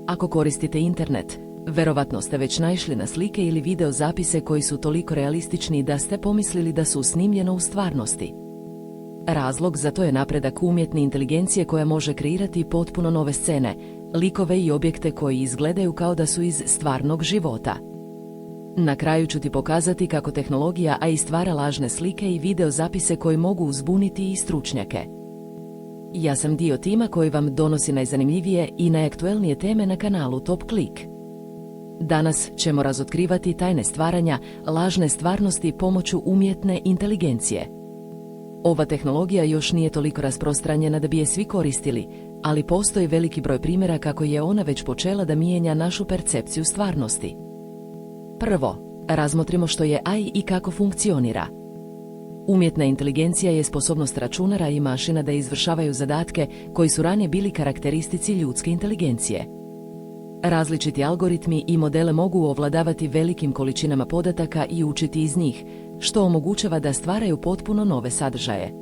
Ako koristite internet, verovatno ste već naišli na slike ili video zapise koji su toliko realistični da ste pomislili da su snimljeno u stvarnosti. Razlog za to je napredak umjetne inteligencije koja može kreirati potpuno nove scene, likove i objekte koji izgledaju kao da su iz stvarnog života. Na kraju ću ti pokazati kako tehnologija AI stvara lažne slike i video zapise koji mogu uzbuniti i stručnjake. Ja sam dio tima koji vam donosi najzanimljivije i najaktuelnije teme na kanalu Top Klik. Danas ćemo razotkrivati tajne stvaranja lažne stvarnosti pomoću umjetne inteligencije. Ova tehnologija još nije toliko rasprostranjena da bi je svi koristili, ali postoji veliki broj primjera kako je ona već počela da mijenja našu percepciju stvarnosti. Prvo, razmotrimo što je AI i kako funkcionira. Umjetna inteligencija je sposobnost računara i mašina da izvršavaju zadatke koji su ranije bili karakteristici ljudske inteligencije. Različiti algoritmi i modele mogu ovladavati velikim količinama podataka i učiti iz njih, što omogućava da stvaraju potpuno nove sadržaje.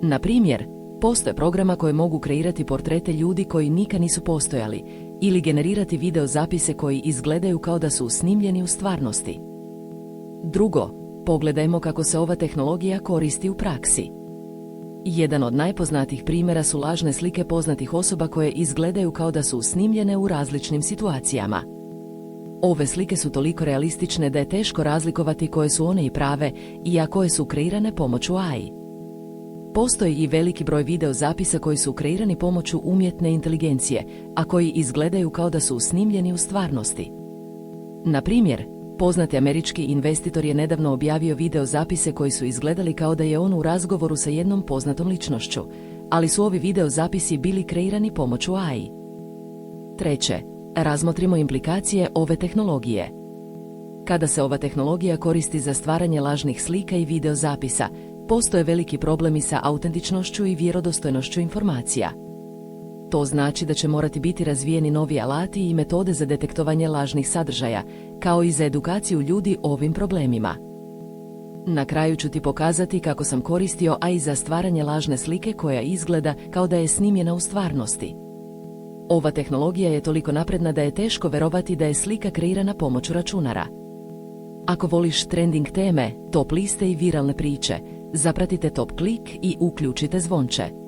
Na primjer, postoje programa koje mogu kreirati portrete ljudi koji nikad nisu postojali ili generirati video zapise koji izgledaju kao da su snimljeni u stvarnosti. Drugo, pogledajmo kako se ova tehnologija koristi u praksi. Jedan od najpoznatijih primjera su lažne slike poznatih osoba koje izgledaju kao da su snimljene u različnim situacijama. Ove slike su toliko realistične da je teško razlikovati koje su one i prave i a koje su kreirane pomoću AI. Postoji i veliki broj video zapisa koji su kreirani pomoću umjetne inteligencije, a koji izgledaju kao da su snimljeni u stvarnosti. Na primjer, poznati američki investitor je nedavno objavio video zapise koji su izgledali kao da je on u razgovoru sa jednom poznatom ličnošću, ali su ovi video zapisi bili kreirani pomoću AI. Treće, razmotrimo implikacije ove tehnologije. Kada se ova tehnologija koristi za stvaranje lažnih slika i video zapisa, postoje veliki problemi sa autentičnošću i vjerodostojnošću informacija. To znači da će morati biti razvijeni novi alati i metode za detektovanje lažnih sadržaja, kao i za edukaciju ljudi o ovim problemima. Na kraju ću ti pokazati kako sam koristio AI za stvaranje lažne slike koja izgleda kao da je snimljena u stvarnosti. Ova tehnologija je toliko napredna da je teško verovati da je slika kreirana pomoću računara. Ako voliš trending teme, top liste i viralne priče, zapratite Top Klik i uključite zvonče.